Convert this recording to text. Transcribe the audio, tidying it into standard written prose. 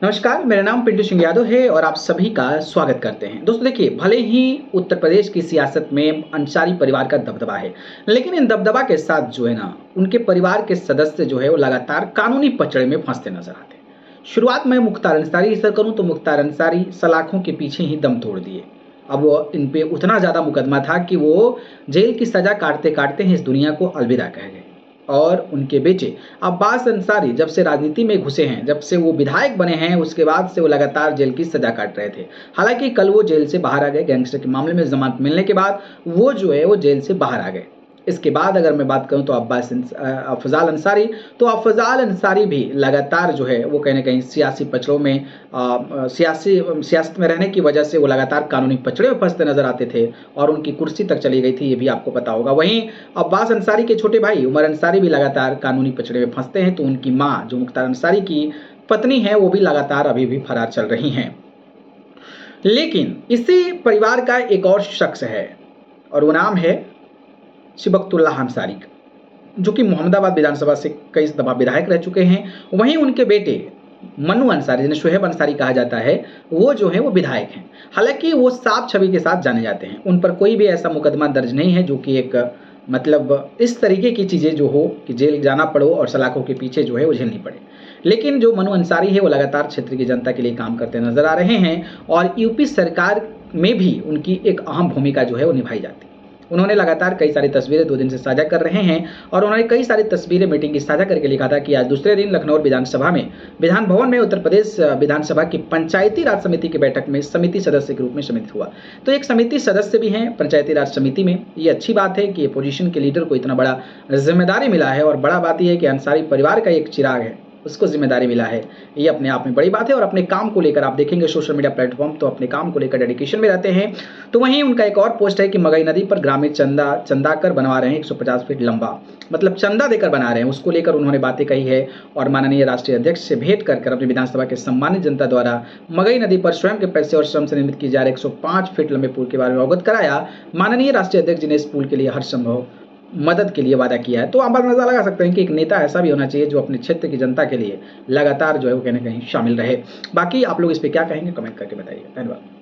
नमस्कार, मेरा नाम पिंटू सिंह यादव है और आप सभी का स्वागत करते हैं। दोस्तों देखिए, भले ही उत्तर प्रदेश की सियासत में अंसारी परिवार का दबदबा है, लेकिन इन दबदबा के साथ जो है ना, उनके परिवार के सदस्य जो है वो लगातार कानूनी पचड़े में फंसते नजर आते हैं। शुरुआत में मुख्तार अंसारी की करूं तो मुख्तार अंसारी सलाखों के पीछे ही दम तोड़ दिए। अब वो इन पे उतना ज़्यादा मुकदमा था कि वो जेल की सज़ा काटते काटते ही इस दुनिया को अलविदा कह गए। और उनके बेटे अब्बास अंसारी जब से राजनीति में घुसे हैं, जब से वो विधायक बने हैं, उसके बाद से वो लगातार जेल की सजा काट रहे थे। हालांकि कल वो जेल से बाहर आ गए, गैंगस्टर के मामले में जमानत मिलने के बाद वो जो है वो जेल से बाहर आ गए। इसके बाद अगर मैं बात करूं तो अफजाल अंसारी, तो अफजाल अंसारी भी लगातार जो है वो कहीं ना कहीं सियासी पचड़ों में सियासत में रहने की वजह से वो लगातार कानूनी पचड़े में फंसते नजर आते थे और उनकी कुर्सी तक चली गई थी, ये भी आपको पता होगा। वहीं अब्बास अंसारी के छोटे भाई उमर अंसारी भी लगातार कानूनी पचड़े में फंसते हैं, तो उनकी माँ जो मुख्तार अंसारी की पत्नी है वो भी लगातार अभी भी फरार चल रही हैं। लेकिन इसी परिवार का एक और शख्स है और वो नाम है शिबकतुल्लाह अंसारी, जो कि मोहम्मदाबाद विधानसभा से कई दफा विधायक रह चुके हैं। वहीं उनके बेटे मन्नू अंसारी, जिन्हें शुएब अंसारी कहा जाता है, वो जो है वो विधायक हैं। हालांकि वो साफ छवि के साथ जाने जाते हैं, उन पर कोई भी ऐसा मुकदमा दर्ज नहीं है जो कि एक मतलब इस तरीके की चीज़ें जो हो कि जेल जाना पड़ो और सलाखों के पीछे जो है वो झेलनी पड़े। लेकिन जो मनु अंसारी है वो लगातार क्षेत्र की जनता के लिए काम करते नजर आ रहे हैं और यूपी सरकार में भी उनकी एक अहम भूमिका जो है वो निभाई जाती है। उन्होंने लगातार कई सारी तस्वीरें 2 दिन से साझा कर रहे हैं और उन्होंने कई सारी तस्वीरें मीटिंग की साझा करके लिखा था कि आज दूसरे दिन लखनऊ विधानसभा में विधान भवन में उत्तर प्रदेश विधानसभा की पंचायती राज समिति की बैठक में समिति सदस्य के रूप में सम्मिलित हुआ। तो एक समिति सदस्य भी हैं पंचायती राज समिति में। ये अच्छी बात है कि अपोजिशन के लीडर को इतना बड़ा जिम्मेदारी मिला है और बड़ा बात यह है कि अंसारी परिवार का एक चिराग है, उसको जिम्मेदारी मिला है। ये अपने आप में बड़ी बात है और अपने काम को लेकर आप देखेंगे सोशल मीडिया प्लेटफॉर्म तो अपने काम को लेकर डेडिकेशन में रहते हैं। तो वहीं उनका एक और पोस्ट है कि मगई नदी पर ग्रामीण चंदा कर बनवा रहे हैं 150 फीट लंबा, मतलब चंदा देकर बना रहे हैं, उसको लेकर उन्होंने बातें कही है। और माननीय राष्ट्रीय अध्यक्ष से भेंट कर अपनी विधानसभा के सम्मानित जनता द्वारा मगई नदी पर स्वयं के पैसे और श्रम से निर्मित की जा रहे 105 फीट लंबे पुल के बारे में अवगत कराया। माननीय राष्ट्रीय अध्यक्ष जी ने इस पुल के लिए हर संभव मदद के लिए वादा किया है। तो आप अंदाजा लगा सकते हैं कि एक नेता ऐसा भी होना चाहिए जो अपने क्षेत्र की जनता के लिए लगातार जो है वो कहीं ना कहीं शामिल रहे। बाकी आप लोग इस पर क्या कहेंगे, कमेंट करके बताइए। धन्यवाद।